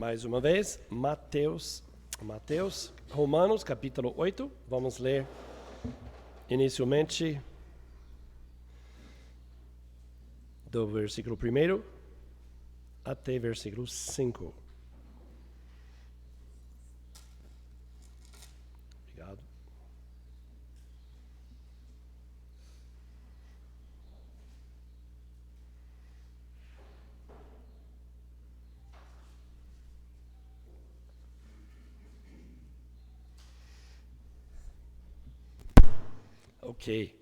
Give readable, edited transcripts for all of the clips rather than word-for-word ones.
Mais uma vez, Mateus, Romanos, capítulo 8. Vamos ler inicialmente do versículo 1 até versículo 5. Obrigado. Ok.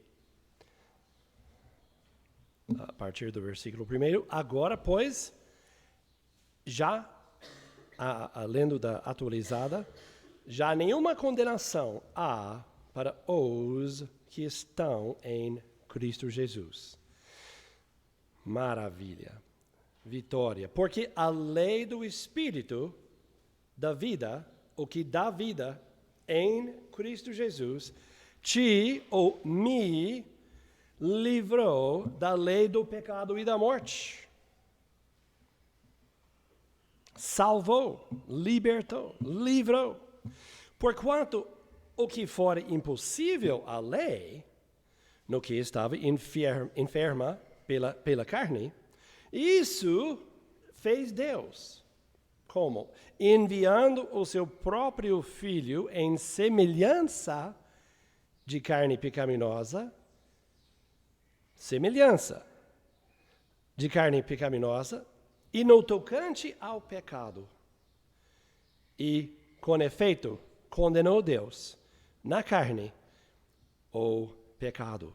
A partir do versículo 1. Agora, pois, já, lendo da atualizada, já nenhuma condenação há para os que estão em Cristo Jesus. Maravilha. Vitória. Porque a lei do Espírito da vida, o que dá vida em Cristo Jesus, te ou me livrou da lei do pecado e da morte. Salvou, libertou, livrou. Porquanto o que for impossível à lei, no que estava enferma pela carne, isso fez Deus. Como? Enviando o seu próprio Filho em semelhança de carne pecaminosa, e no tocante ao pecado. E, com efeito, condenou Deus na carne o pecado,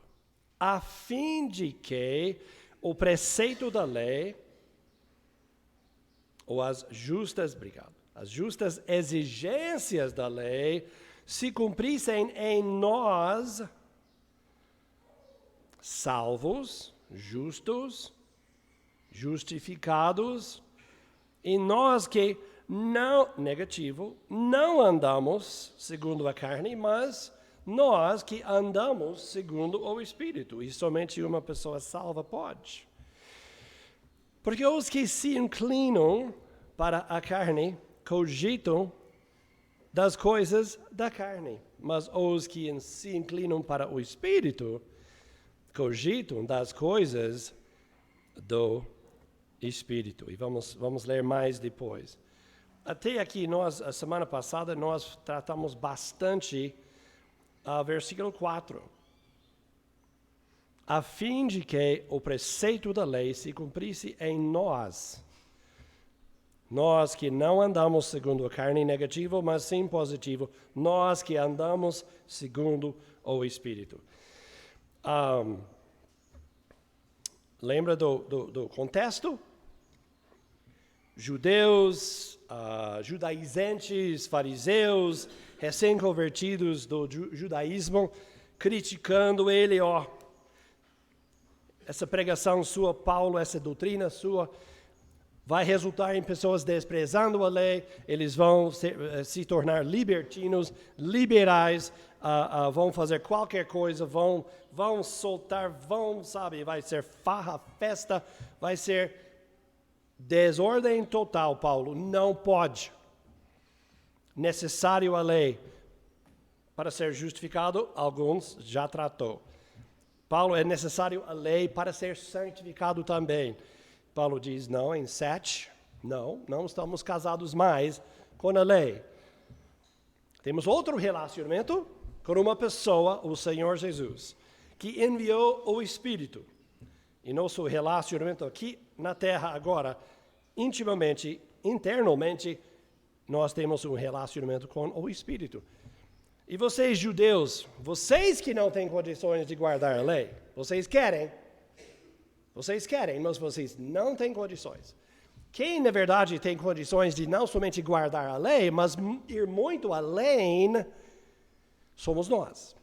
a fim de que o preceito da lei, ou as justas exigências da lei, se cumprissem em nós, salvos, justos, justificados, e nós que não andamos segundo a carne, mas nós que andamos segundo o Espírito, e somente uma pessoa salva pode. Porque os que se inclinam para a carne cogitam das coisas da carne, mas os que se inclinam para o Espírito cogitam das coisas do Espírito. E vamos ler mais depois. Até aqui, a semana passada, nós tratamos bastante versículo 4. A fim de que o preceito da lei se cumprisse em nós. Nós que não andamos segundo a carne negativo, mas sim positivo. Nós que andamos segundo o Espírito. Lembra do contexto? Judeus, judaizantes, fariseus, recém-convertidos do judaísmo, criticando ele, essa pregação sua, Paulo, essa doutrina sua, vai resultar em pessoas desprezando a lei, eles vão se tornar libertinos, liberais, vão fazer qualquer coisa, vão soltar, vai ser farra, festa, vai ser desordem total, Paulo. Não pode. Necessário a lei. Para ser justificado, alguns já tratou. Paulo, é necessário a lei para ser santificado também. Paulo diz, não, em 7, não estamos casados mais com a lei. Temos outro relacionamento com uma pessoa, o Senhor Jesus, que enviou o Espírito. E nosso relacionamento aqui na terra agora, intimamente, internamente, nós temos um relacionamento com o Espírito. E vocês judeus, vocês que não têm condições de guardar a lei, vocês querem, mas vocês não têm condições. Quem, na verdade, tem condições de não somente guardar a lei, mas ir muito além, somos nós.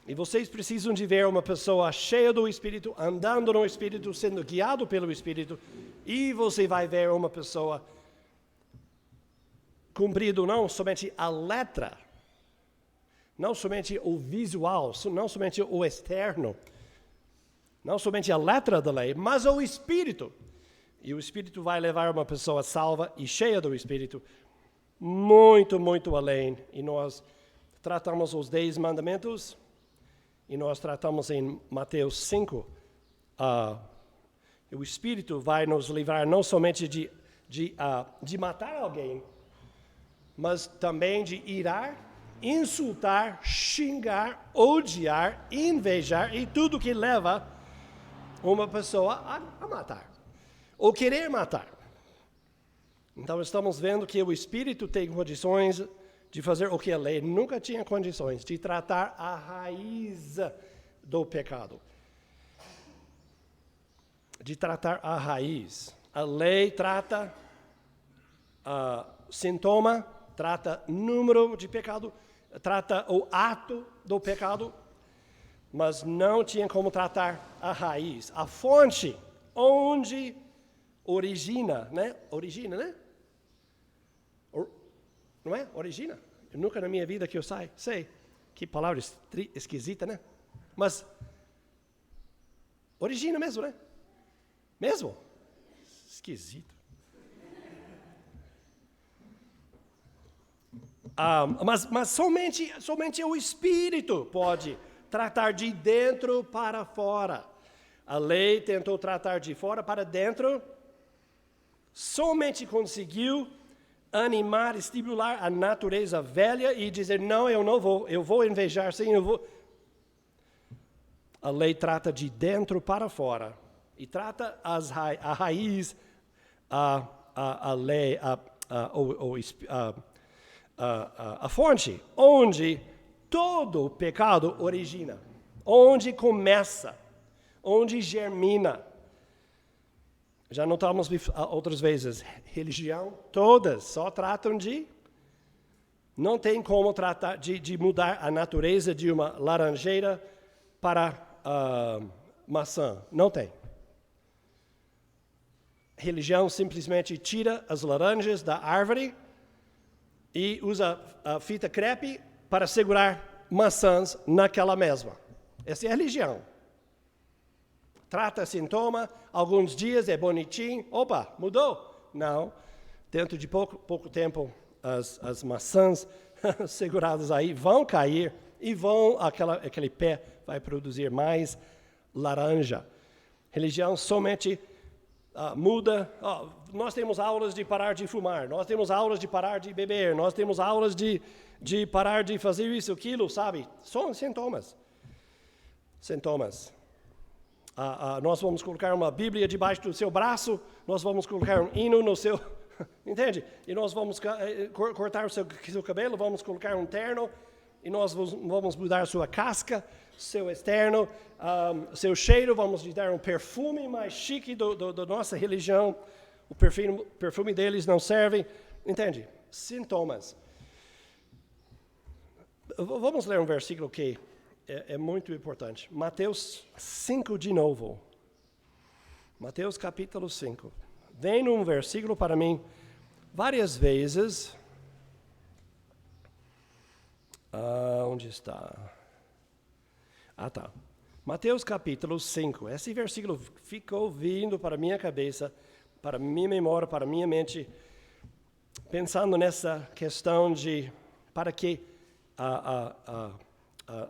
E vocês precisam de ver uma pessoa cheia do Espírito, andando no Espírito, sendo guiado pelo Espírito, e você vai ver uma pessoa cumprindo não somente a letra, não somente o visual, não somente o externo, não somente a letra da lei, mas o Espírito. E o Espírito vai levar uma pessoa salva e cheia do Espírito muito, muito além. E nós tratamos os 10 mandamentos e nós tratamos em Mateus 5. O Espírito vai nos livrar não somente de matar alguém, mas também de irar, insultar, xingar, odiar, invejar e tudo que leva uma pessoa a matar, ou querer matar. Então estamos vendo que o Espírito tem condições de fazer o que a lei nunca tinha condições, de tratar a raiz do pecado. De tratar a raiz. A lei trata sintoma, trata número de pecado, trata o ato do pecado, mas não tinha como tratar a raiz, a fonte, onde origina, né? Origina, né? Não é? Origina. Eu nunca na minha vida que eu sei. Que palavra esquisita, né? Mas origina mesmo, né? Mesmo? Esquisito. Mas somente o Espírito pode tratar de dentro para fora. A lei tentou tratar de fora para dentro, somente conseguiu animar, estimular a natureza velha e dizer, não, eu vou invejar, sim, eu vou. A lei trata de dentro para fora e trata a raiz, a lei, a fonte, onde todo pecado origina, onde começa, onde germina. Já notamos outras vezes, religião, todas só tratam não tem como tratar de mudar a natureza de uma laranjeira para maçã, não tem. Religião simplesmente tira as laranjas da árvore e usa a fita crepe para segurar maçãs naquela mesma. Essa é a religião. Trata sintoma, alguns dias é bonitinho, opa, mudou? Não. Dentro de pouco tempo, as maçãs seguradas aí vão cair e aquele pé vai produzir mais laranja. Religião somente muda. Nós temos aulas de parar de fumar, nós temos aulas de parar de beber, nós temos aulas de parar de fazer isso, aquilo, sabe? São sintomas. Sintomas. Nós vamos colocar uma Bíblia debaixo do seu braço, nós vamos colocar um hino no seu... Entende? E nós vamos cortar o seu cabelo, vamos colocar um terno, e nós vamos mudar sua casca, seu externo, seu cheiro, vamos lhe dar um perfume mais chique da nossa religião. O perfume deles não serve. Entende? Sintomas. Vamos ler um versículo que é muito importante. Mateus 5 de novo. Mateus capítulo 5. Vem um versículo para mim várias vezes. Onde está? Tá. Mateus capítulo 5. Esse versículo ficou vindo para minha cabeça, para minha memória, para minha mente, pensando nessa questão de para que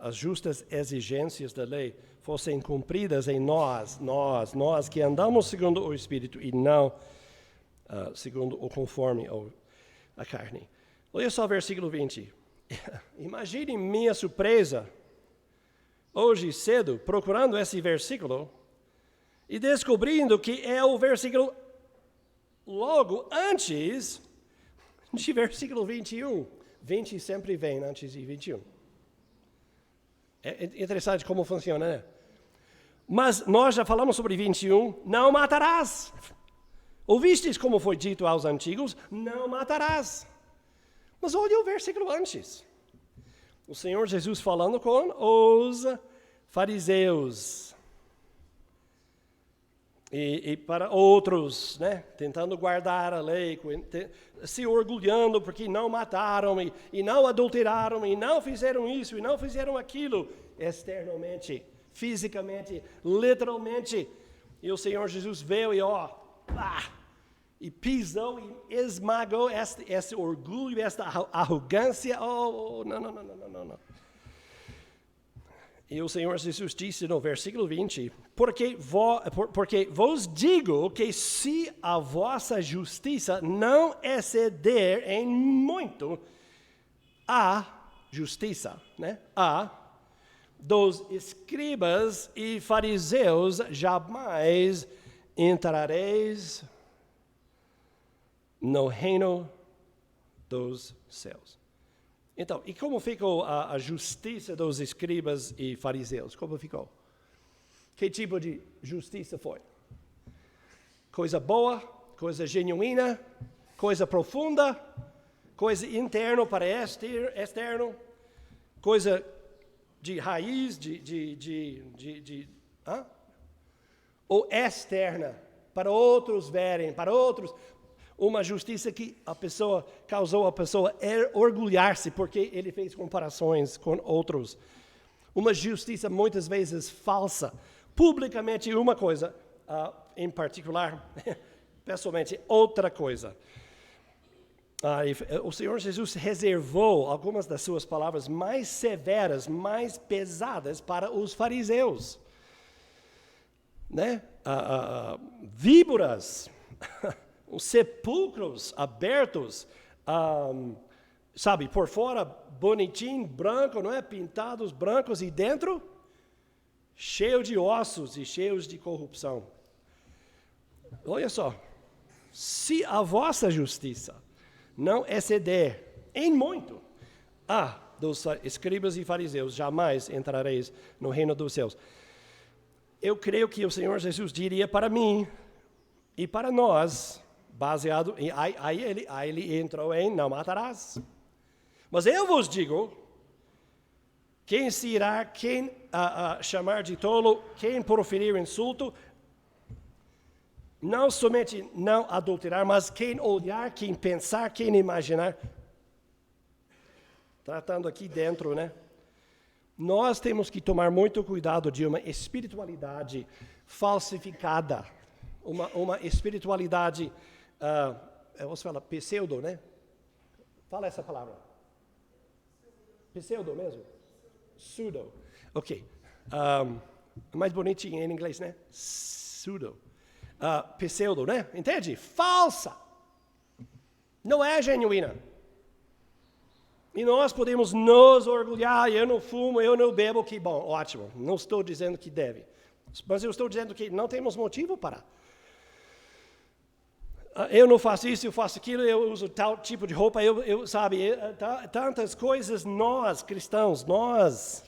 as justas exigências da lei fossem cumpridas em nós que andamos segundo o Espírito e não segundo o conforme a carne. Olha só o versículo 20. Imagine minha surpresa, hoje cedo, procurando esse versículo e descobrindo que é o versículo logo antes de versículo 21. 20 sempre vem antes de 21. É interessante como funciona, né? Mas nós já falamos sobre 21, não matarás. Ouvistes como foi dito aos antigos, não matarás. Mas olha o versículo antes. O Senhor Jesus falando com os fariseus. E para outros, né, tentando guardar a lei, se orgulhando porque não mataram, e não adulteraram, e não fizeram isso, e não fizeram aquilo, externamente, fisicamente, literalmente. E o Senhor Jesus veio e, e pisou e esmagou esse orgulho, essa arrogância. Não. E o Senhor Jesus disse no versículo 20, porque vos digo que se a vossa justiça não exceder em muito a justiça, né? Dos escribas e fariseus, jamais entrareis no reino dos céus. Então, e como ficou a justiça dos escribas e fariseus? Como ficou? Que tipo de justiça foi? Coisa boa, coisa genuína, coisa profunda, coisa interna para externo, coisa de raiz, ou externa, para outros verem, para outros. Uma justiça que causou a pessoa orgulhar-se, porque ele fez comparações com outros. Uma justiça muitas vezes falsa. Publicamente uma coisa, em particular, pessoalmente outra coisa. O Senhor Jesus reservou algumas das suas palavras mais severas, mais pesadas para os fariseus. Né? Víboras, os sepulcros abertos, por fora bonitinho, branco, não é? Pintados brancos e dentro cheio de ossos e cheios de corrupção. Olha só, se a vossa justiça não exceder em muito dos escribas e fariseus, jamais entrareis no reino dos céus. Eu creio que o Senhor Jesus diria para mim e para nós, baseado em, aí ele entrou em não matarás. Mas eu vos digo, quem se irá, quem chamar de tolo, quem proferir insulto, não somente não adulterar, mas quem olhar, quem pensar, quem imaginar. Tratando aqui dentro, né? Nós temos que tomar muito cuidado de uma espiritualidade falsificada. Uma espiritualidade, você fala pseudo, né? Fala essa palavra. Pseudo mesmo? Pseudo. Ok. Mais bonitinho em inglês, né? Pseudo. Pseudo, né? Entende? Falsa. Não é genuína. E nós podemos nos orgulhar, eu não fumo, eu não bebo, que bom, ótimo. Não estou dizendo que deve. Mas eu estou dizendo que não temos motivo para. Eu não faço isso, eu faço aquilo, eu uso tal tipo de roupa, tantas coisas nós, cristãos, nós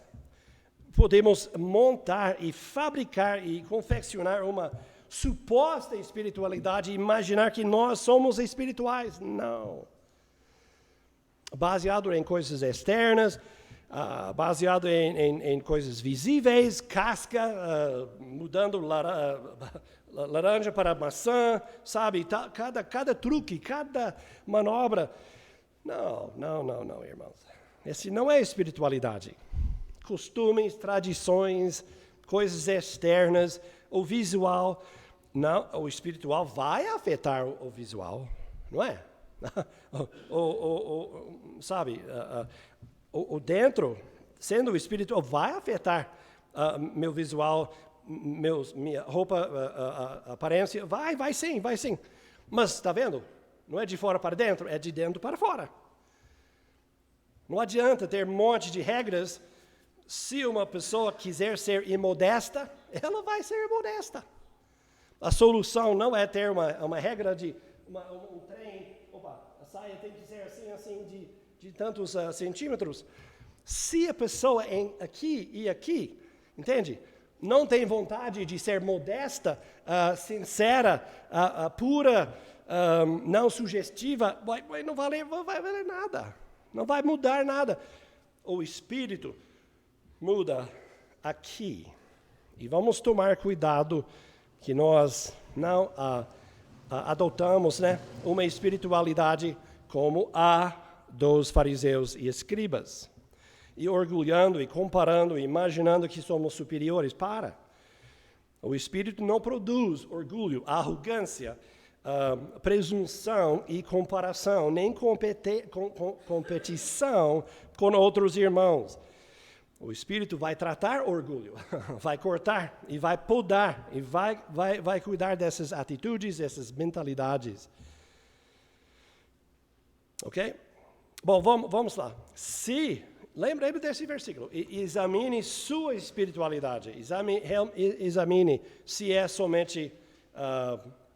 podemos montar e fabricar e confeccionar uma suposta espiritualidade e imaginar que nós somos espirituais. Não. Baseado em coisas externas, baseado em coisas visíveis, casca, mudando laranja para maçã, cada truque, cada manobra. Não, irmãos. Esse não é espiritualidade. Costumes, tradições, coisas externas, o visual. Não, o espiritual vai afetar o visual, não é? O dentro, sendo o espiritual, vai afetar meu visual, minha roupa, aparência, vai sim. Mas está vendo? Não é de fora para dentro, é de dentro para fora. Não adianta ter um monte de regras. Se uma pessoa quiser ser imodesta, ela vai ser imodesta. A solução não é ter uma regra de um trem. A saia tem que ser assim de tantos centímetros. Se a pessoa aqui e aqui, entende? Não tem vontade de ser modesta, sincera, pura, não sugestiva, não vai valer nada. Não vai mudar nada. O espírito muda aqui. E vamos tomar cuidado que nós não adotamos, né, uma espiritualidade como a dos fariseus e escribas. E orgulhando e comparando, imaginando que somos superiores. O Espírito não produz orgulho, arrogância, presunção e comparação, nem competição com outros irmãos. O Espírito vai tratar orgulho, vai cortar e vai podar e vai cuidar dessas atitudes, dessas mentalidades. Ok? Bom, vamos lá. Lembre desse versículo. Examine sua espiritualidade. Examine se é somente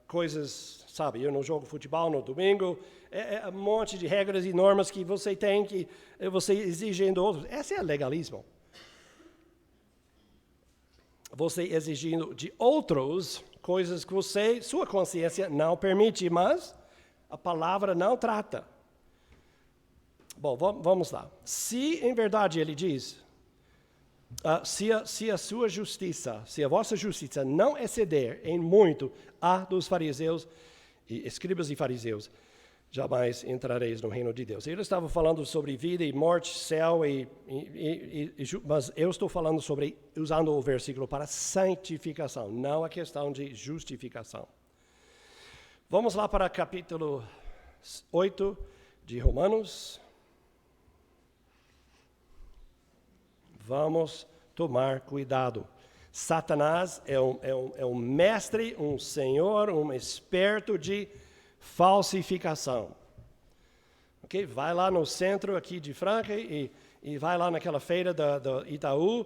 coisas, sabe, eu não jogo futebol no domingo, é um monte de regras e normas que você tem, que você exige de outros. Esse é legalismo. Você exigindo de outros coisas que sua consciência não permite, mas a palavra não trata. Bom, vamos lá. Se em verdade ele diz, se a sua justiça, se a vossa justiça não exceder em muito a dos fariseus, escribas e fariseus, jamais entrareis no reino de Deus. Ele estava falando sobre vida e morte, céu, mas eu estou falando usando o versículo para santificação, não a questão de justificação. Vamos lá para capítulo 8 de Romanos. Vamos tomar cuidado. Satanás é um mestre, um senhor, um esperto de falsificação. Ok? Vai lá no centro aqui de Franca e vai lá naquela feira da Itaú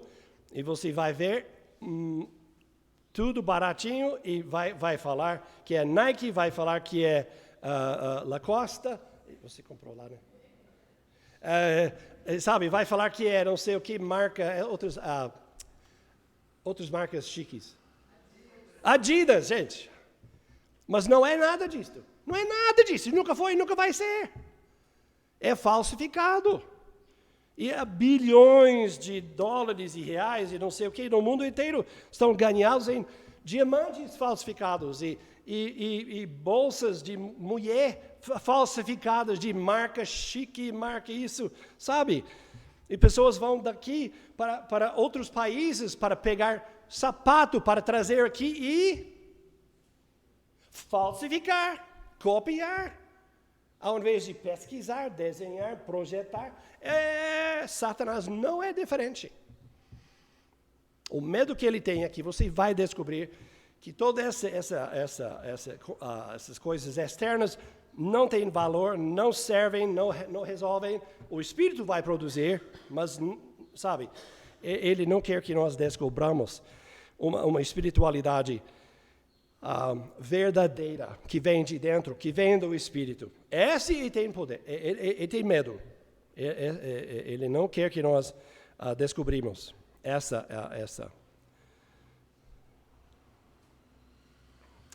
e você vai ver tudo baratinho e vai falar que é Nike, vai falar que é Lacoste. Você comprou lá, né? Sabe, vai falar que é não sei o que marca, outras marcas chiques. Adidas, gente. Mas não é nada disso. Não é nada disso. Nunca foi e nunca vai ser. É falsificado. E há bilhões de dólares e reais e não sei o que no mundo inteiro estão ganhados em diamantes falsificados e bolsas de mulher falsificadas de marca chique, marca isso, sabe? E pessoas vão daqui para outros países para pegar sapato, para trazer aqui e falsificar, copiar, ao invés de pesquisar, desenhar, projetar. Satanás não é diferente. O medo que ele tem é que você vai descobrir que todas essas coisas externas não têm valor, não servem, não resolvem. O Espírito vai produzir, mas, sabe, ele não quer que nós descobramos uma espiritualidade verdadeira, que vem de dentro, que vem do Espírito. Esse tem poder, ele tem medo. Ele não quer que nós descobrimos essa.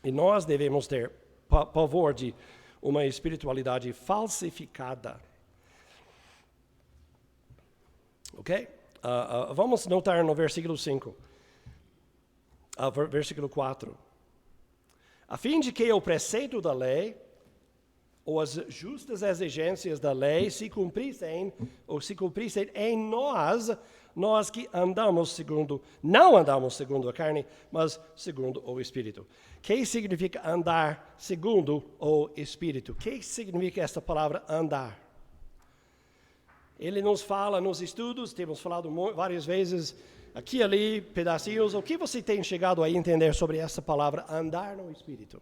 E nós devemos ter pavor de uma espiritualidade falsificada. Ok? Vamos notar no versículo 5. Versículo 4. A fim de que o preceito da lei, ou as justas exigências da lei, se cumprissem em nós que não andamos segundo a carne, mas segundo o Espírito. O que significa andar segundo o Espírito? O que significa esta palavra andar? Ele nos fala nos estudos, temos falado várias vezes, aqui e ali, pedacinhos. O que você tem chegado a entender sobre essa palavra andar no Espírito?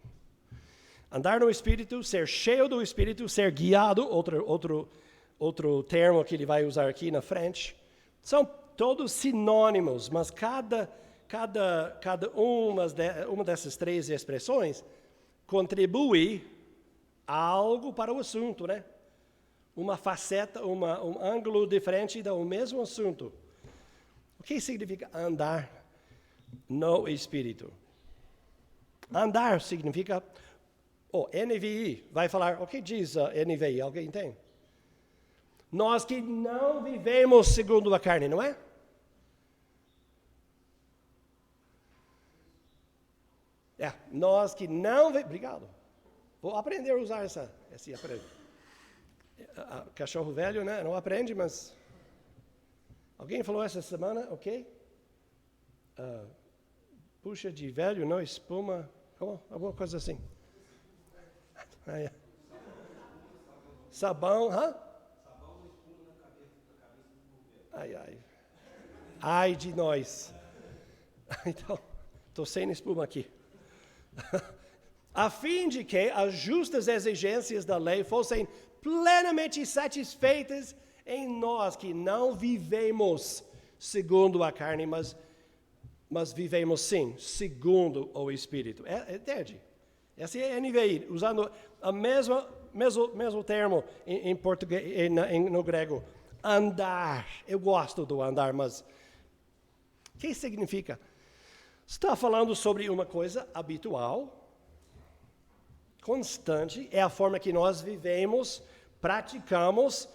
Andar no Espírito, ser cheio do Espírito, ser guiado, outro termo que ele vai usar aqui na frente. São todos sinônimos, mas cada uma dessas três expressões contribui algo para o assunto, né? Uma faceta, um ângulo diferente do mesmo assunto. O que significa andar no Espírito? Andar significa... NVI vai falar, o que diz a NVI? Alguém tem? Nós que não vivemos segundo a carne, não é? Nós que não vivemos... Obrigado. Vou aprender a usar esse aparelho. Cachorro velho, né? Não aprende, mas... Alguém falou essa semana, ok? Puxa de velho, não espuma. Como? Alguma coisa assim. Sabão, hã? Ai, ai. Ai de nós. Então, estou sem espuma aqui. A fim de que as justas exigências da lei fossem plenamente satisfeitas em nós, que não vivemos segundo a carne, mas vivemos sim, segundo o Espírito. Entende? Essa é a NVI, usando o mesmo termo em português, no grego. Andar. Eu gosto do andar, mas o que significa? Está falando sobre uma coisa habitual, constante, é a forma que nós vivemos, praticamos,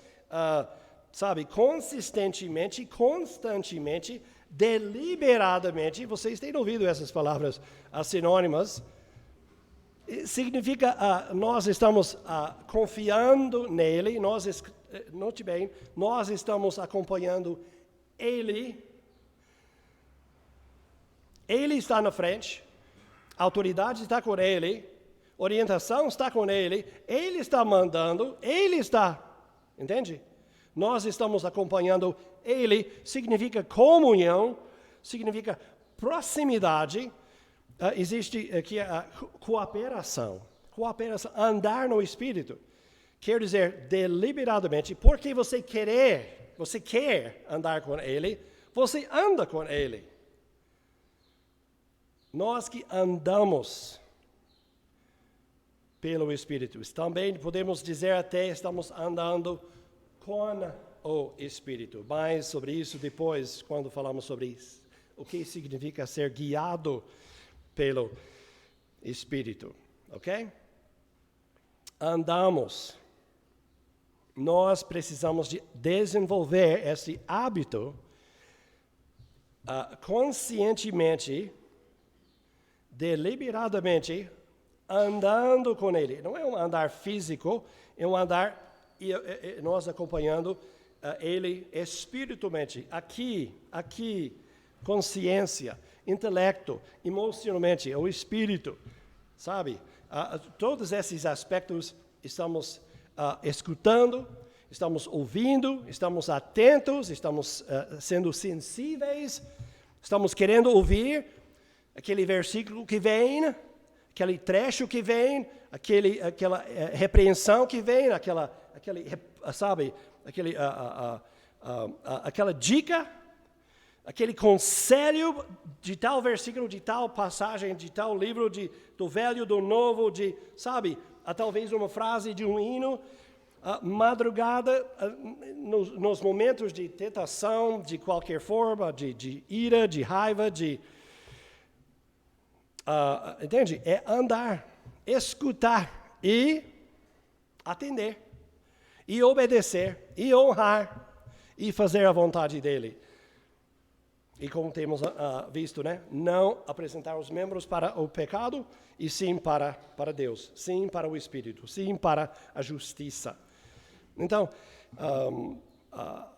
consistentemente, constantemente, deliberadamente. Vocês têm ouvido essas palavras sinônimas. Significa nós estamos confiando nele, note bem, nós estamos acompanhando ele. Ele está na frente, a autoridade está com ele, orientação está com ele está mandando, ele está, entende? Nós estamos acompanhando ele, significa comunhão, significa proximidade, existe aqui a cooperação, andar no Espírito, quer dizer deliberadamente, porque você quer andar com ele, você anda com ele. Nós que andamos pelo Espírito, também podemos dizer até estamos andando com o Espírito. Mais sobre isso depois, quando falamos sobre isso. O que significa ser guiado pelo Espírito, ok? Andamos. Nós precisamos de desenvolver esse hábito conscientemente, deliberadamente, andando com ele. Não é um andar físico, é um andar, nós acompanhando ele espiritualmente. Aqui, consciência, intelecto, emocionalmente, o espírito, sabe? Todos esses aspectos estamos escutando, estamos ouvindo, estamos atentos, estamos sendo sensíveis, estamos querendo ouvir aquele versículo que vem, aquele trecho que vem, aquela repreensão que vem, aquela dica, aquele conselho de tal versículo, de tal passagem, de tal livro, do velho, do novo, talvez uma frase de um hino, madrugada, nos momentos de tentação, de qualquer forma, de ira, de raiva, entende? É andar, escutar e atender, e obedecer, e honrar, e fazer a vontade dele. E como temos visto, né? Não apresentar os membros para o pecado, e sim para Deus, sim para o Espírito, sim para a justiça. Então,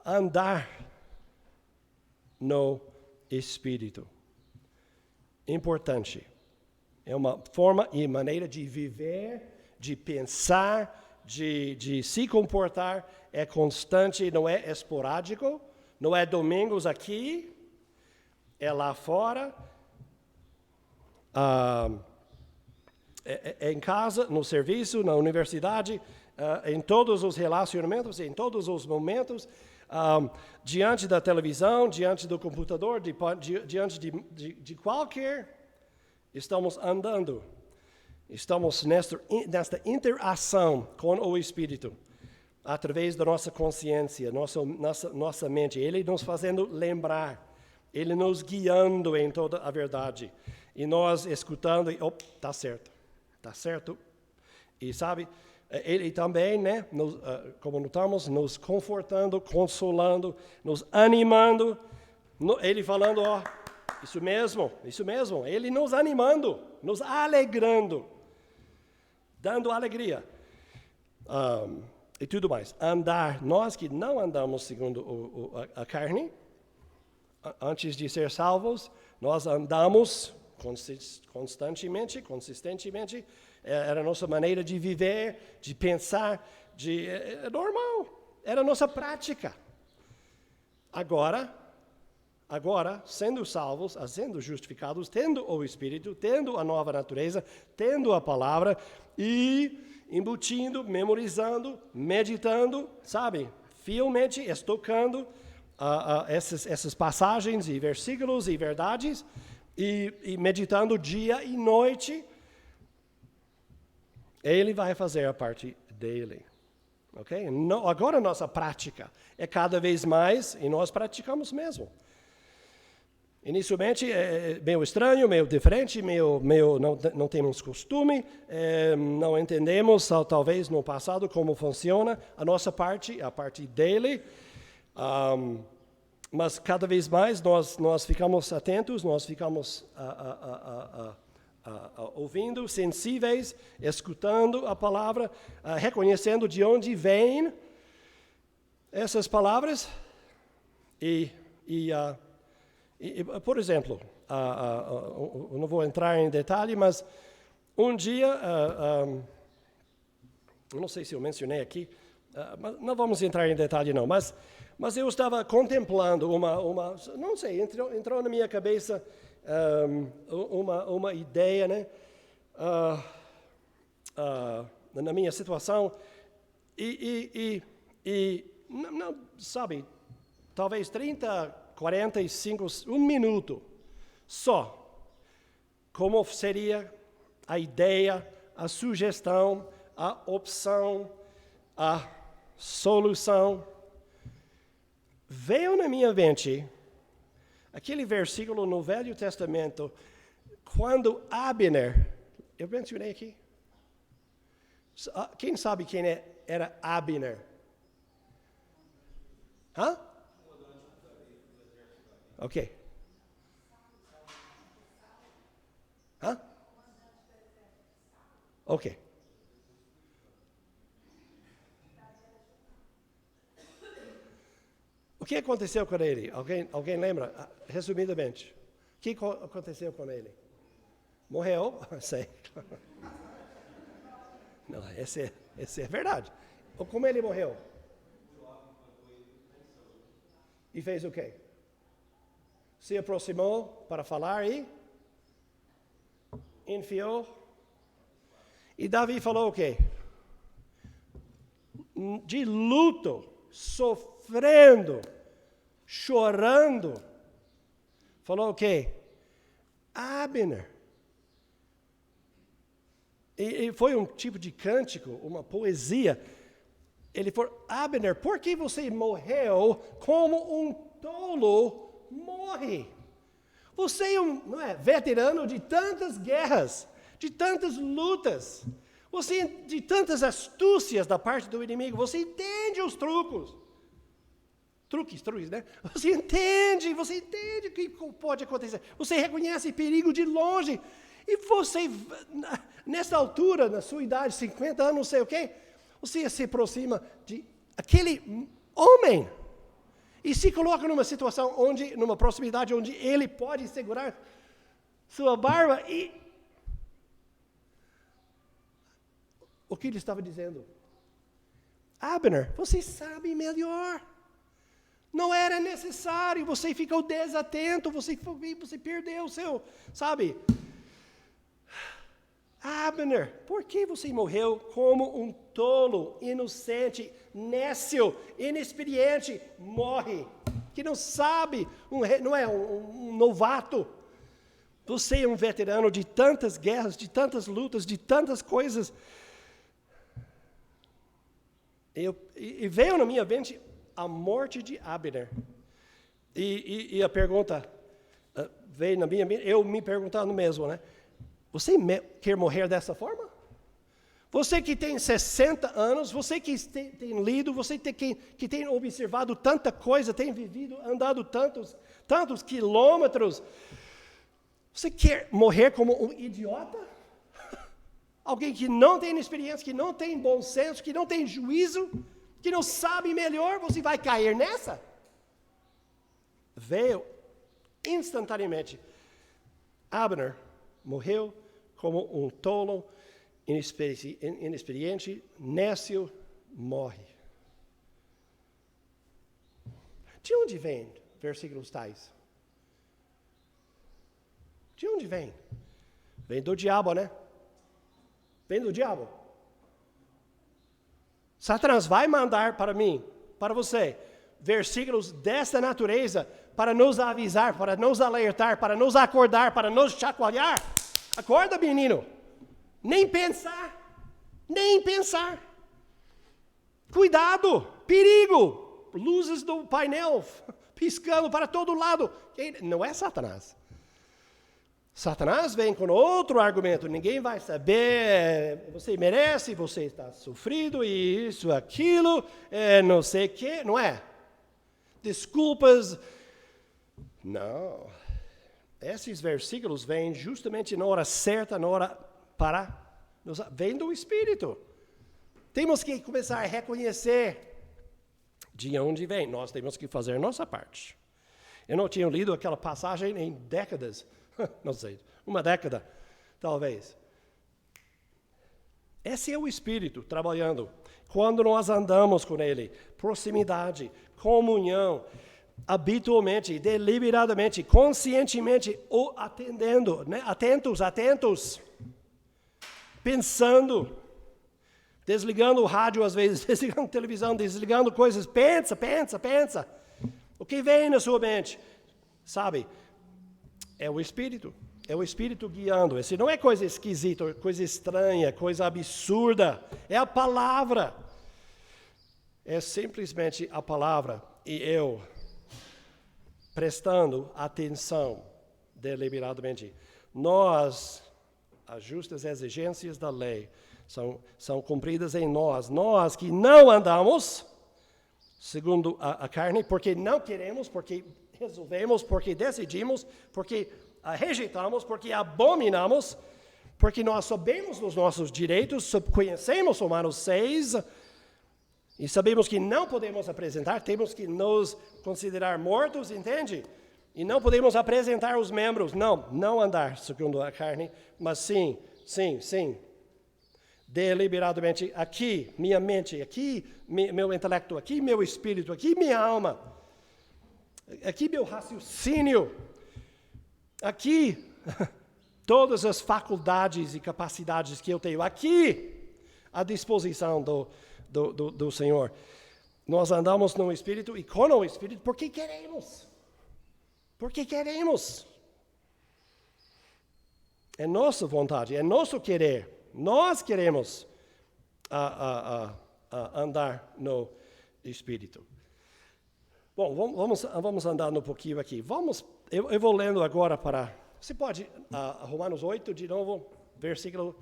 andar no Espírito. Importante. É uma forma e maneira de viver, de pensar, de se comportar. É constante, não é esporádico, não é domingos aqui, é lá fora, é em casa, no serviço, na universidade, em todos os relacionamentos, em todos os momentos, diante da televisão, diante do computador, diante de qualquer... Estamos andando, estamos nesta interação com o Espírito, através da nossa consciência, nossa mente, Ele nos fazendo lembrar, Ele nos guiando em toda a verdade, e nós escutando, está certo, e sabe, Ele também, né, como notamos, nos confortando, consolando, nos animando, Ele falando, isso mesmo, Ele nos animando, nos alegrando, dando alegria, e tudo mais. Andar, nós que não andamos segundo a carne, antes de ser salvos, nós andamos consistentemente, era a nossa maneira de viver, de pensar, é normal, era a nossa prática. Agora, sendo salvos, sendo justificados, tendo o Espírito, tendo a nova natureza, tendo a palavra e embutindo, memorizando, meditando, sabe? Fielmente estocando essas passagens e versículos e verdades e meditando dia e noite, ele vai fazer a parte dele. Ok? Agora a nossa prática é cada vez mais, e nós praticamos mesmo. Inicialmente é meio estranho, meio diferente, meio não temos costume, não entendemos talvez no passado como funciona a nossa parte, a parte dele, mas cada vez mais nós ficamos atentos, nós ficamos ouvindo, sensíveis, escutando a palavra, reconhecendo de onde vêm essas palavras e por exemplo, eu não vou entrar em detalhe, mas um dia, eu não sei se eu mencionei aqui, mas não vamos entrar em detalhe não, mas eu estava contemplando não sei, entrou na minha cabeça uma ideia, né, na minha situação, não, sabe, talvez 30, 45, um minuto, só, como seria a ideia, a sugestão, a opção, a solução. Veio na minha mente aquele versículo no Velho Testamento, quando Abner, eu mencionei aqui, quem sabe quem era Abner? Hã? Ok. Hã? Ok. O que aconteceu com ele? Alguém lembra? Resumidamente. O que aconteceu com ele? Morreu? Sei. Não, esse é verdade. Como ele morreu? E fez o quê? Se aproximou para falar e enfiou. E Davi falou o quê? De luto, sofrendo, chorando. Falou o quê? Abner. E foi um tipo de cântico, uma poesia. Ele falou, Abner, por que você morreu como um tolo morre? Você não é veterano de tantas guerras, de tantas lutas, você de tantas astúcias da parte do inimigo, você entende os truques, né? Você entende o que pode acontecer, você reconhece perigo de longe, e você, nessa altura, na sua idade, 50 anos, não sei o quê, você se aproxima de aquele homem, e se coloca numa situação numa proximidade onde ele pode segurar sua barba e o que ele estava dizendo? Abner, você sabe melhor. Não era necessário, você ficou desatento, você perdeu o seu, sabe? Abner, por que você morreu como um tolo, inocente, nécio, inexperiente, morre, que não sabe, não é um novato. Você é um veterano de tantas guerras, de tantas lutas, de tantas coisas. E veio na minha mente a morte de Abner. E a pergunta veio na minha mente, eu me perguntando mesmo, né? Você quer morrer dessa forma? Você que tem 60 anos, você que tem lido, você que tem observado tanta coisa, tem vivido, andado tantos quilômetros, você quer morrer como um idiota? Alguém que não tem experiência, que não tem bom senso, que não tem juízo, que não sabe melhor, você vai cair nessa? Veio instantaneamente Abner morreu como um tolo, inexperiente, nécio, morre. De onde vem versículos tais? De onde vem? Vem do diabo, né? Vem do diabo. Satanás vai mandar para mim, para você, versículos desta natureza para nos avisar, para nos alertar, para nos acordar, para nos chacoalhar. Acorda, menino. Nem pensar. Nem pensar. Cuidado, perigo. Luzes do painel piscando para todo lado. Não é Satanás. Satanás vem com outro argumento. Ninguém vai saber. Você merece, você está sofrido e isso, aquilo, não sei o quê. Não é? Desculpas. Não. Esses versículos vêm justamente na hora certa, na hora para. Vem do Espírito. Temos que começar a reconhecer de onde vem. Nós temos que fazer a nossa parte. Eu não tinha lido aquela passagem em décadas. Não sei, uma década, talvez. Esse é o Espírito trabalhando. Quando nós andamos com Ele, proximidade, comunhão, habitualmente, deliberadamente, conscientemente, ou atendendo, né? Atentos, pensando, desligando o rádio às vezes, desligando a televisão, desligando coisas, pensa. O que vem na sua mente? Sabe? É o Espírito guiando. Esse não é coisa esquisita, coisa estranha, coisa absurda. É a palavra. É simplesmente a palavra. E eu, prestando atenção deliberadamente. As justas exigências da lei são cumpridas em nós. Nós que não andamos segundo a carne, porque não queremos, porque resolvemos, porque decidimos, porque rejeitamos, porque abominamos, porque nós sabemos dos nossos direitos, conhecemos Romanos 6, e sabemos que não podemos apresentar, temos que nos considerar mortos, entende? E não podemos apresentar os membros, não andar segundo a carne, mas sim, deliberadamente, aqui, minha mente, aqui, meu intelecto, aqui, meu espírito, aqui, minha alma, aqui meu raciocínio, aqui todas as faculdades e capacidades que eu tenho, aqui à disposição do Senhor. Nós andamos no Espírito e com o Espírito porque queremos. Porque queremos. É nossa vontade, é nosso querer. Nós queremos andar no Espírito. Bom, vamos andar um pouquinho aqui. Eu vou lendo agora para... Você pode, Romanos 8, de novo, versículo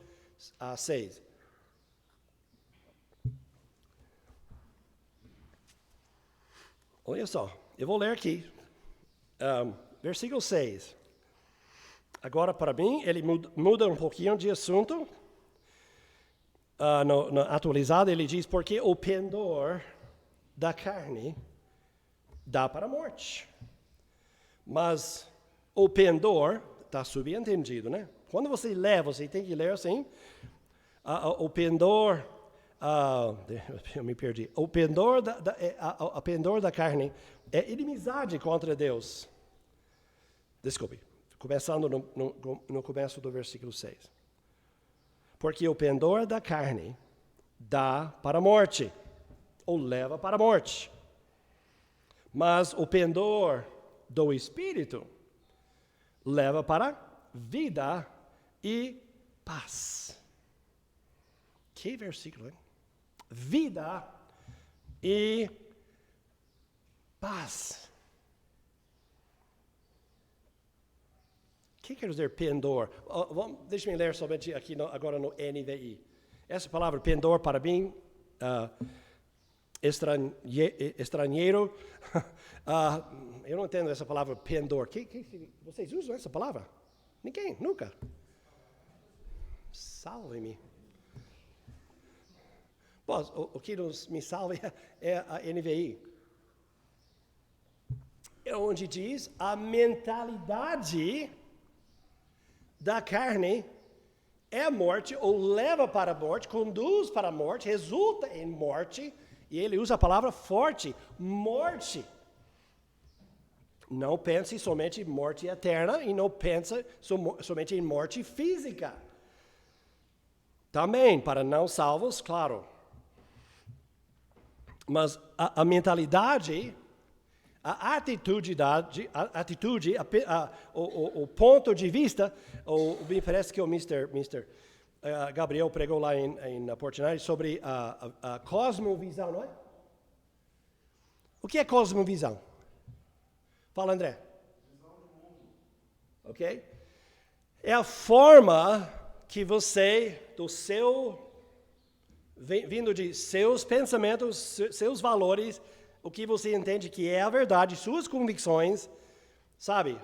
6. Olha só, eu vou ler aqui. Versículo 6. Agora, para mim, ele muda um pouquinho de assunto. Na atualizada, ele diz, porque o pendor da carne dá para a morte. Mas o pendor, está subentendido, né? Quando você lê, você tem que ler assim. O pendor, eu me perdi. O pendor a pendor da carne é inimizade contra Deus. Desculpe, começando no começo do versículo 6. Porque o pendor da carne dá para a morte, ou leva para a morte. Mas o pendor do Espírito leva para vida e paz. Que versículo, hein? Vida e paz. O que quer dizer pendor? Deixa-me ler somente aqui agora no NVI. Essa palavra pendor para mim, estrangeiro, eu não entendo essa palavra pendor. Vocês usam essa palavra? Ninguém, nunca. Salve-me. Bom, o que me salva é a NVI. É onde diz a mentalidade da carne é a morte, ou leva para a morte, conduz para a morte, resulta em morte, e ele usa a palavra forte, morte. Não pense somente em morte eterna e não pense somente em morte física. Também, para não salvos, claro. Mas a mentalidade, a atitude, o ponto de vista, me parece que o Mr. Gabriel pregou lá em Portinari sobre a cosmovisão, não é? O que é cosmovisão? Fala, André. Visão do mundo. Ok? É a forma que você, vindo de seus pensamentos, seus valores, o que você entende que é a verdade, suas convicções, sabe?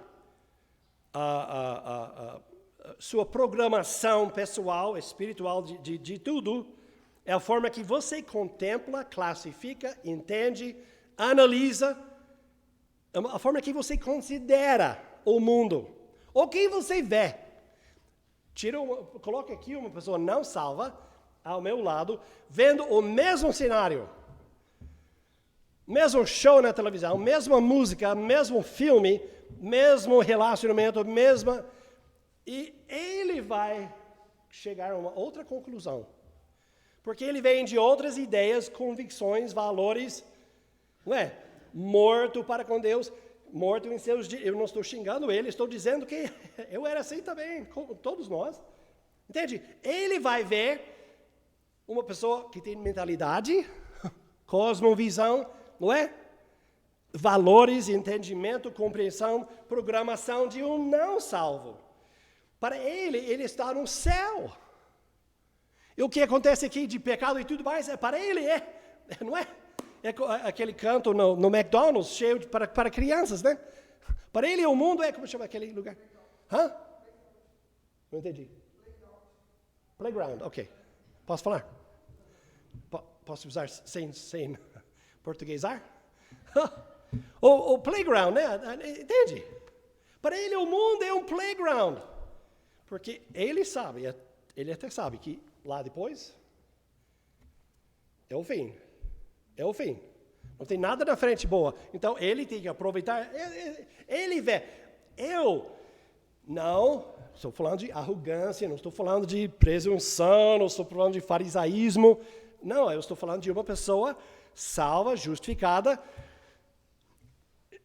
Sua programação pessoal, espiritual, de tudo, é a forma que você contempla, classifica, entende, analisa, a forma que você considera o mundo, o que você vê. Coloque aqui uma pessoa não salva, ao meu lado, vendo o mesmo cenário, mesmo show na televisão, mesma música, mesmo filme, mesmo relacionamento, e ele vai chegar a uma outra conclusão. Porque ele vem de outras ideias, convicções, valores, não é? Morto para com Deus, morto em seus dias. Eu não estou xingando ele, estou dizendo que eu era assim também, como todos nós. Entende? Ele vai ver uma pessoa que tem mentalidade, cosmovisão, não é? Valores, entendimento, compreensão, programação de um não salvo. Para ele está no céu. E o que acontece aqui de pecado e tudo mais, para ele não é? É aquele canto no McDonald's cheio para crianças, né? Para ele o mundo como chama aquele lugar? Hã? Não entendi. Playground, ok. Posso falar? Posso usar sem portuguesar? o playground, né? Entende? Para ele o mundo é um playground. Porque ele até sabe que lá depois é o fim. É o fim. Não tem nada na frente boa. Então, ele tem que aproveitar. Ele vê. Não estou falando de arrogância, não estou falando de presunção, não estou falando de farisaísmo. Não, eu estou falando de uma pessoa salva, justificada,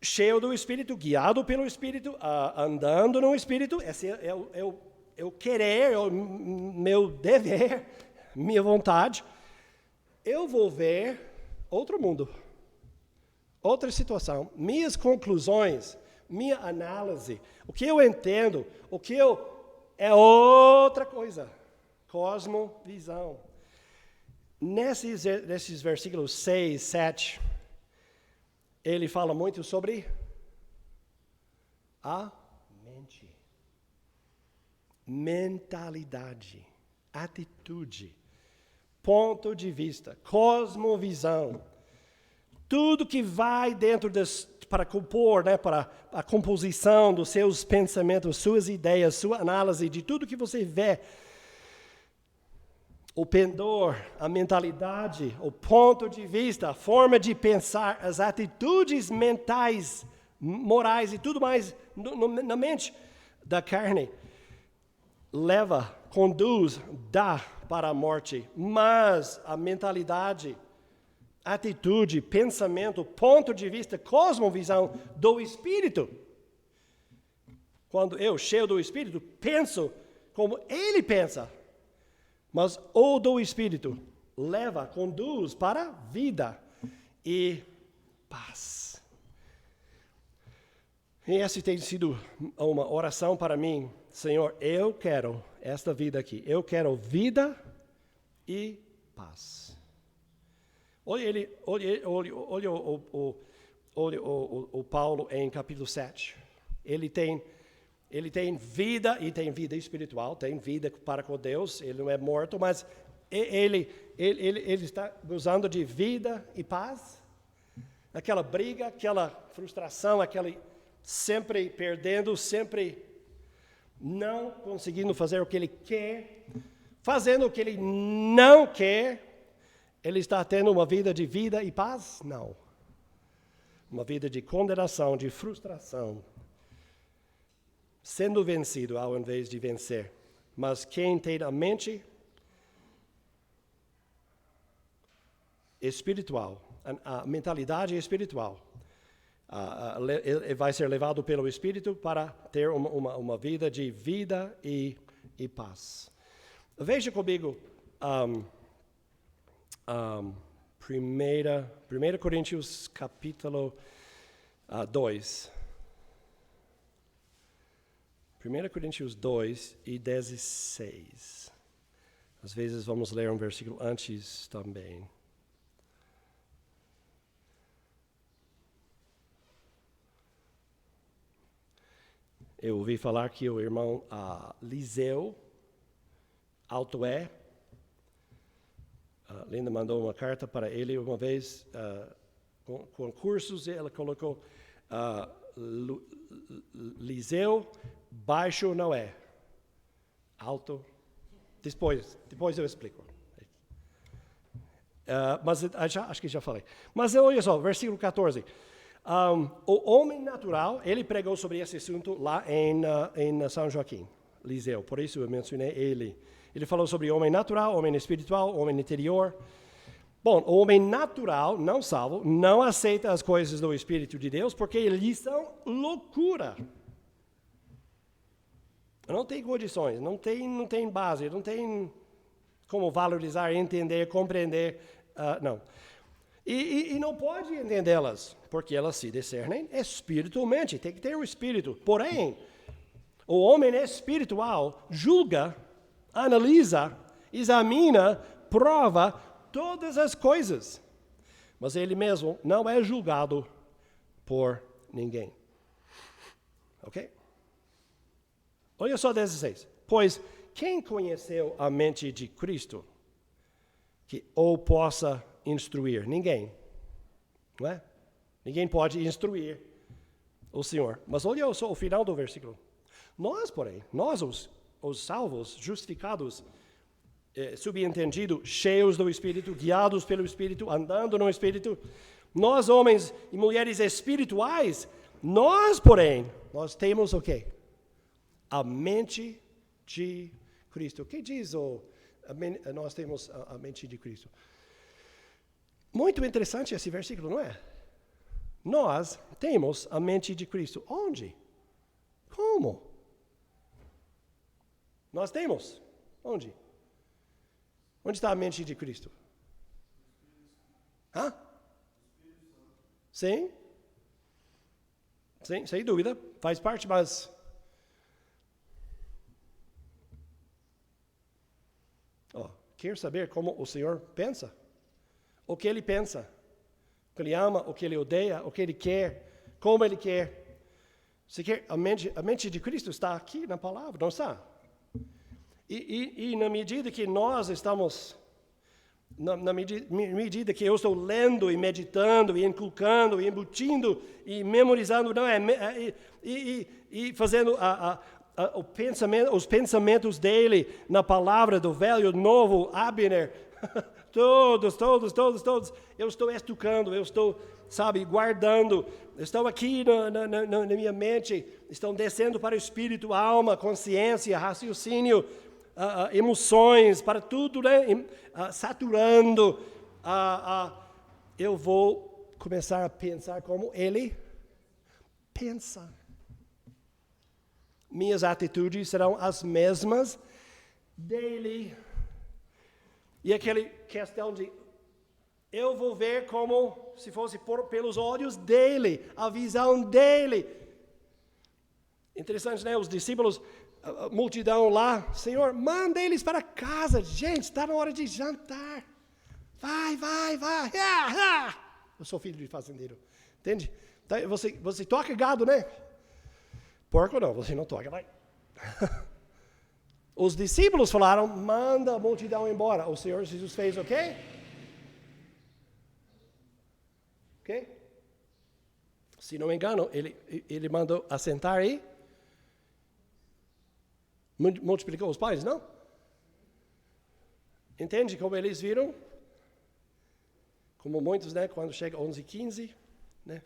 cheio do Espírito, guiado pelo Espírito, andando no Espírito. Esse é o querer, é o meu dever, minha vontade. Eu vou ver outro mundo, outra situação, minhas conclusões, minha análise, o que eu entendo, é outra coisa, cosmovisão. Nesses versículos 6, 7, ele fala muito sobre a mente, mentalidade, atitude, ponto de vista, cosmovisão, tudo que vai dentro para compor, né, para a composição dos seus pensamentos, suas ideias, sua análise de tudo que você vê, o pendor, a mentalidade, o ponto de vista, a forma de pensar, as atitudes mentais, morais e tudo mais na mente da carne, conduz, dá para a morte, mas a mentalidade, atitude, pensamento, ponto de vista, cosmovisão do Espírito. Quando eu, cheio do Espírito, penso como ele pensa, mas o do Espírito conduz para a vida e paz. E essa tem sido uma oração para mim. Senhor, eu quero esta vida aqui. Eu quero vida e paz. Olha o Paulo em capítulo 7. Ele tem vida e tem vida espiritual, tem vida para com Deus. Ele não é morto, mas ele está gozando de vida e paz. Aquela briga, aquela frustração, aquele sempre perdendo, sempre não conseguindo fazer o que ele quer, fazendo o que ele não quer, ele está tendo uma vida de vida e paz? Não. Uma vida de condenação, de frustração, sendo vencido ao invés de vencer. Mas quem tem a mente espiritual, a mentalidade espiritual, vai ser levado pelo Espírito para ter uma vida de vida e paz. Veja comigo 1 Coríntios capítulo 2. 1 Coríntios 2 e 16. Às vezes vamos ler um versículo antes também. Eu ouvi falar que o irmão Liseu Altoé, Linda mandou uma carta para ele uma vez, com cursos, e ela colocou Liseu baixo não é, alto, depois eu explico. Mas acho que já falei. Mas olha só, versículo 14. O homem natural, ele pregou sobre esse assunto lá em São Joaquim, Liseu, por isso eu mencionei ele. Ele falou sobre homem natural, homem espiritual, homem interior. Bom, o homem natural, não salvo, não aceita as coisas do Espírito de Deus porque eles são loucura. Não tem condições, não tem base, não tem como valorizar, entender, compreender, não. E não pode entendê-las, porque elas se discernem espiritualmente, tem que ter o Espírito. Porém, o homem espiritual julga, analisa, examina, prova todas as coisas. Mas ele mesmo não é julgado por ninguém. Ok? Olha só 16. Pois quem conheceu a mente de Cristo que o possa instruir? Ninguém. Não é? Ninguém pode instruir o Senhor. Mas olha só o final do versículo. Nós, porém, os salvos, justificados, subentendido, cheios do Espírito, guiados pelo Espírito, andando no Espírito, nós, homens e mulheres espirituais, nós, porém, nós temos o quê? A mente de Cristo. O que diz nós temos a mente de Cristo? Muito interessante esse versículo, não é? Nós temos a mente de Cristo. Onde? Como? Nós temos. Onde? Onde está a mente de Cristo? Hã? Sim. Sim, sem dúvida. Faz parte, mas... quer saber como o Senhor pensa? O que Ele pensa? O que Ele ama, o que Ele odeia, o que Ele quer, como Ele quer. Você quer a mente de Cristo está aqui na palavra, não está? E na medida que nós estamos, na medida que eu estou lendo e meditando e inculcando e embutindo e memorizando, não é? E fazendo os pensamentos dele na palavra do velho, novo, Abner, todos, eu estou estudando, eu estou, guardando, estão aqui na minha mente, estão descendo para o espírito, alma, consciência, raciocínio, emoções, para tudo, né? Saturando, eu vou começar a pensar como ele pensa. Minhas atitudes serão as mesmas dele. E aquela questão de eu vou ver como se fosse pelos olhos dele, a visão dele. Interessante, né? Os discípulos, a multidão lá, Senhor, manda eles para casa. Gente, está na hora de jantar. Vai. Eu sou filho de fazendeiro, entende? Você toca gado, né? Porco não, você não toca, vai. Os discípulos falaram, manda a multidão embora. O Senhor Jesus fez o quê? Se não me engano, ele mandou assentar aí. multiplicou os pães? Não. Entende como eles viram? Como muitos, né? Quando chega 11h15, né?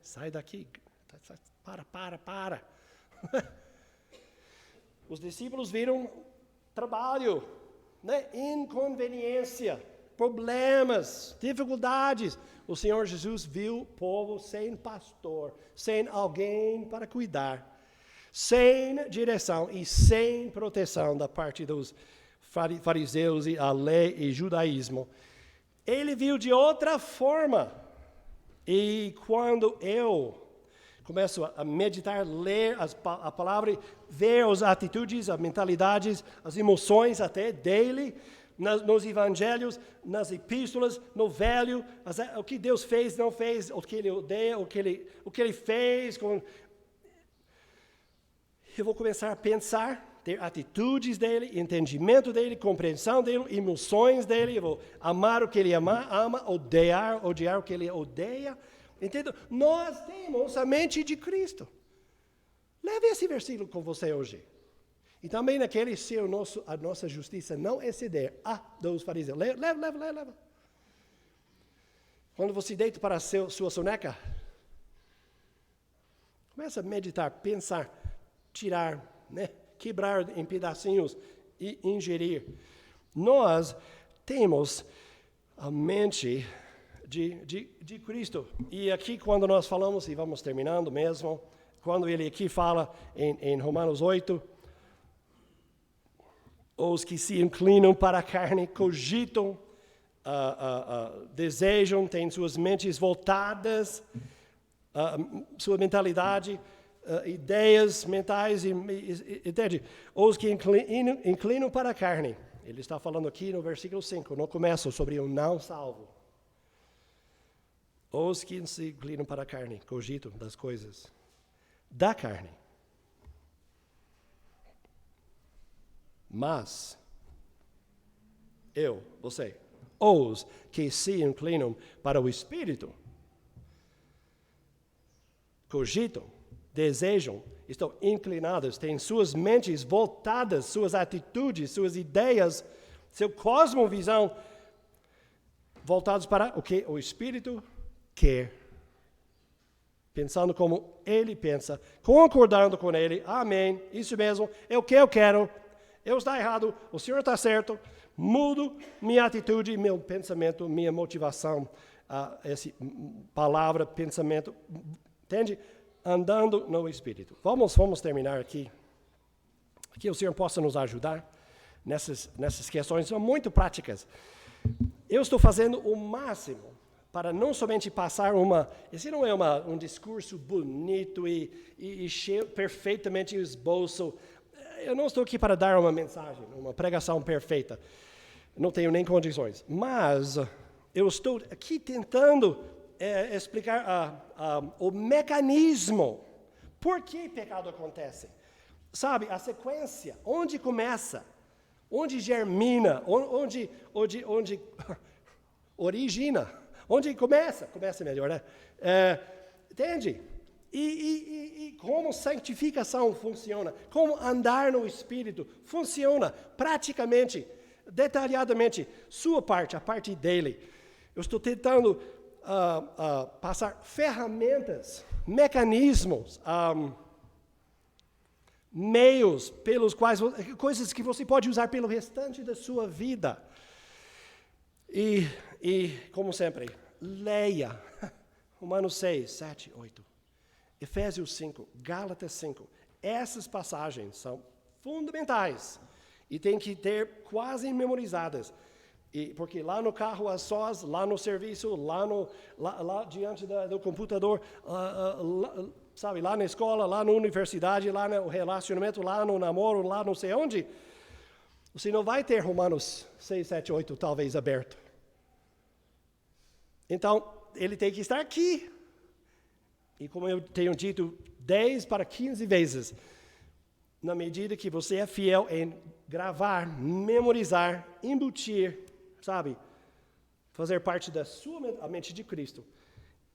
Sai daqui. Para. Os discípulos viram trabalho, né? Inconveniência, problemas, dificuldades. O Senhor Jesus viu o povo sem pastor, sem alguém para cuidar, sem direção e sem proteção da parte dos fariseus e a lei e judaísmo. Ele viu de outra forma. E quando eu começo a meditar, ler a palavra, ver as atitudes, as mentalidades, as emoções até dele, nos evangelhos, nas epístolas, no velho, o que Deus fez, não fez, o que ele odeia, o que ele fez. Eu vou começar a pensar, ter atitudes dele, entendimento dele, compreensão dele, emoções dele. Eu vou amar o que ele ama, odiar o que ele odeia. Entende? Nós temos a mente de Cristo. Leve esse versículo com você hoje. E também naquele, se a nossa justiça não exceder a dos fariseus. Leva. Quando você deita para a sua soneca, começa a meditar, pensar, tirar, né? Quebrar em pedacinhos e ingerir. Nós temos a mente de Cristo. E aqui quando nós falamos, e vamos terminando mesmo, quando ele aqui fala em Romanos 8, os que se inclinam para a carne, cogitam, desejam, têm suas mentes voltadas, sua mentalidade, ideias mentais, entende? Os que inclinam para a carne. Ele está falando aqui no versículo 5, no começo, sobre o não salvo. Os que se inclinam para a carne, cogitam das coisas da carne. Mas, você, os que se inclinam para o Espírito, cogitam, desejam, estão inclinados, têm suas mentes voltadas, suas atitudes, suas ideias, seu cosmovisão, voltados para o que o Espírito quer. Pensando como ele pensa, concordando com ele, amém, isso mesmo, é o que eu quero. Eu estou errado, o Senhor está certo, mudo minha atitude, meu pensamento, minha motivação, essa palavra, pensamento, entende? Andando no Espírito. Vamos terminar aqui. Que o Senhor possa nos ajudar nessas questões, são muito práticas. Eu estou fazendo o máximo para não somente passar esse não é um discurso bonito e cheio, perfeitamente esboço. Eu não estou aqui para dar uma mensagem, uma pregação perfeita. Não tenho nem condições. Mas eu estou aqui tentando explicar o mecanismo. Por que pecado acontece? Sabe, a sequência, onde começa, onde germina, onde origina, onde começa melhor, né? Entende? E como santificação funciona, como andar no Espírito funciona praticamente, detalhadamente, sua parte, a parte dele. Eu estou tentando passar ferramentas, mecanismos, meios pelos quais, coisas que você pode usar pelo restante da sua vida. E como sempre, leia Romanos 6, 7, 8. Efésios 5, Gálatas 5, essas passagens são fundamentais e tem que ter quase memorizadas. Porque lá no carro a sós, lá no serviço, lá diante do computador, sabe, lá na escola, lá na universidade, lá no relacionamento, lá no namoro, lá não sei onde, você não vai ter Romanos 6, 7, 8 talvez aberto. Então, ele tem que estar aqui. E como eu tenho dito 10 para 15 vezes, na medida que você é fiel em gravar, memorizar, embutir, sabe, fazer parte da a mente de Cristo,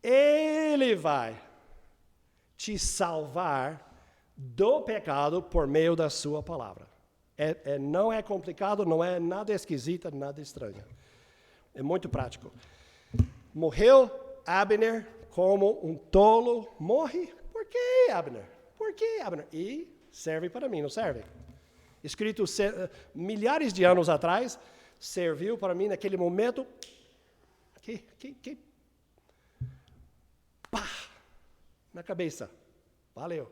Ele vai te salvar do pecado por meio da sua palavra. Não é complicado, não é nada esquisito, nada estranho. É muito prático. Morreu Abner como um tolo. Morre? Por que, Abner? Por que, Abner? E serve para mim, não serve? Escrito milhares de anos atrás, serviu para mim naquele momento. Pá! Na cabeça. Valeu.